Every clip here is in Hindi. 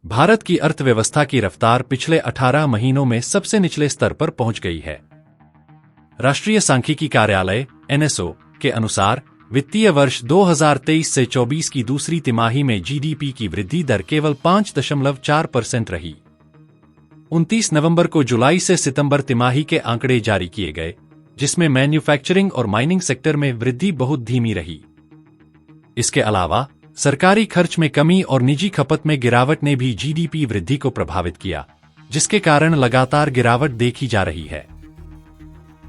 भारत की अर्थव्यवस्था की रफ्तार पिछले 18 महीनों में सबसे निचले स्तर पर पहुंच गई है। राष्ट्रीय सांख्यिकी कार्यालय (एनएसओ) के अनुसार वित्तीय वर्ष 2023 से 24 की दूसरी तिमाही में जीडीपी की वृद्धि दर केवल 5.4% रही। 29 नवंबर को जुलाई से सितंबर तिमाही के आंकड़े जारी किए गए, जिसमें मैन्युफैक्चरिंग और माइनिंग सेक्टर में वृद्धि बहुत धीमी रही। इसके अलावा सरकारी खर्च में कमी और निजी खपत में गिरावट ने भी जीडीपी वृद्धि को प्रभावित किया, जिसके कारण लगातार गिरावट देखी जा रही है।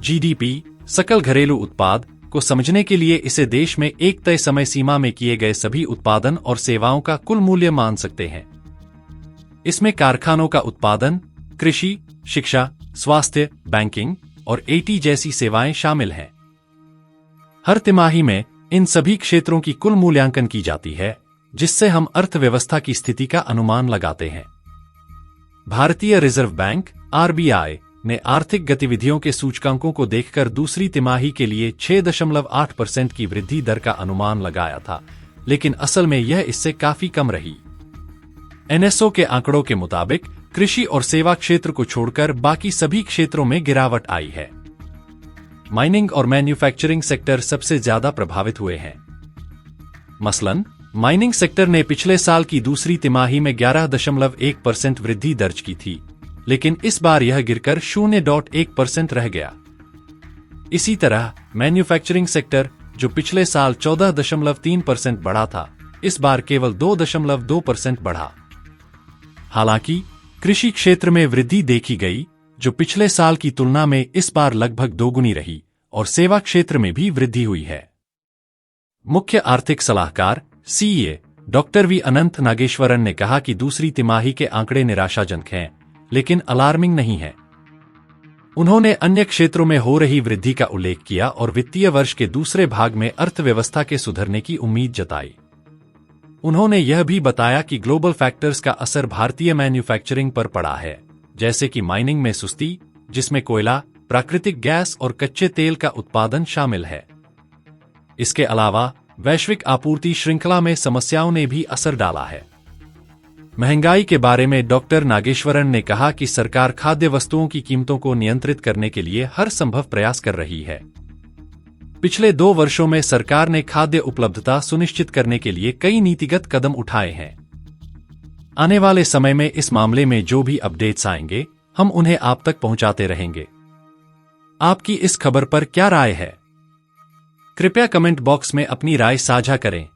जीडीपी, सकल घरेलू उत्पाद, को समझने के लिए इसे देश में एक तय समय सीमा में किए गए सभी उत्पादन और सेवाओं का कुल मूल्य मान सकते हैं। इसमें कारखानों का उत्पादन, कृषि, शिक्षा, स्वास्थ्य, बैंकिंग और एटी जैसी सेवाएं शामिल हैं। हर तिमाही में इन सभी क्षेत्रों की कुल मूल्यांकन की जाती है, जिससे हम अर्थव्यवस्था की स्थिति का अनुमान लगाते हैं। भारतीय रिजर्व बैंक (आरबीआई) ने आर्थिक गतिविधियों के सूचकांकों को देखकर दूसरी तिमाही के लिए 6.8% की वृद्धि दर का अनुमान लगाया था, लेकिन असल में यह इससे काफी कम रही। एनएसओ के आंकड़ों के मुताबिक कृषि और सेवा क्षेत्र को छोड़कर बाकी सभी क्षेत्रों में गिरावट आई है। माइनिंग और मैन्युफैक्चरिंग सेक्टर सबसे ज्यादा प्रभावित हुए हैं। मसलन, माइनिंग सेक्टर ने पिछले साल की दूसरी तिमाही में 11.1% वृद्धि दर्ज की थी, लेकिन इस बार यह गिरकर 0.1% रह गया। इसी तरह मैन्युफैक्चरिंग सेक्टर, जो पिछले साल 14.3% बढ़ा था, इस बार केवल 2.2% बढ़ा। हालांकि कृषि क्षेत्र में वृद्धि देखी गई, जो पिछले साल की तुलना में इस बार लगभग दोगुनी रही, और सेवा क्षेत्र में भी वृद्धि हुई है। मुख्य आर्थिक सलाहकार (सीए) डॉक्टर वी अनंत नागेश्वरन ने कहा कि दूसरी तिमाही के आंकड़े निराशाजनक हैं, लेकिन अलार्मिंग नहीं है। उन्होंने अन्य क्षेत्रों में हो रही वृद्धि का उल्लेख किया और वित्तीय वर्ष के दूसरे भाग में अर्थव्यवस्था के सुधरने की उम्मीद जताई। उन्होंने यह भी बताया कि ग्लोबल फैक्टर्स का असर भारतीय मैन्युफैक्चरिंग पर पड़ा है, जैसे कि माइनिंग में सुस्ती, जिसमें कोयला, प्राकृतिक गैस और कच्चे तेल का उत्पादन शामिल है। इसके अलावा वैश्विक आपूर्ति श्रृंखला में समस्याओं ने भी असर डाला है। महंगाई के बारे में डॉक्टर नागेश्वरन ने कहा कि सरकार खाद्य वस्तुओं की कीमतों को नियंत्रित करने के लिए हर संभव प्रयास कर रही है। पिछले 2 वर्षों में सरकार ने खाद्य उपलब्धता सुनिश्चित करने के लिए कई नीतिगत कदम उठाए हैं। आने वाले समय में इस मामले में जो भी अपडेट्स आएंगे, हम उन्हें आप तक पहुंचाते रहेंगे। आपकी इस खबर पर क्या राय है? कृपया कमेंट बॉक्स में अपनी राय साझा करें।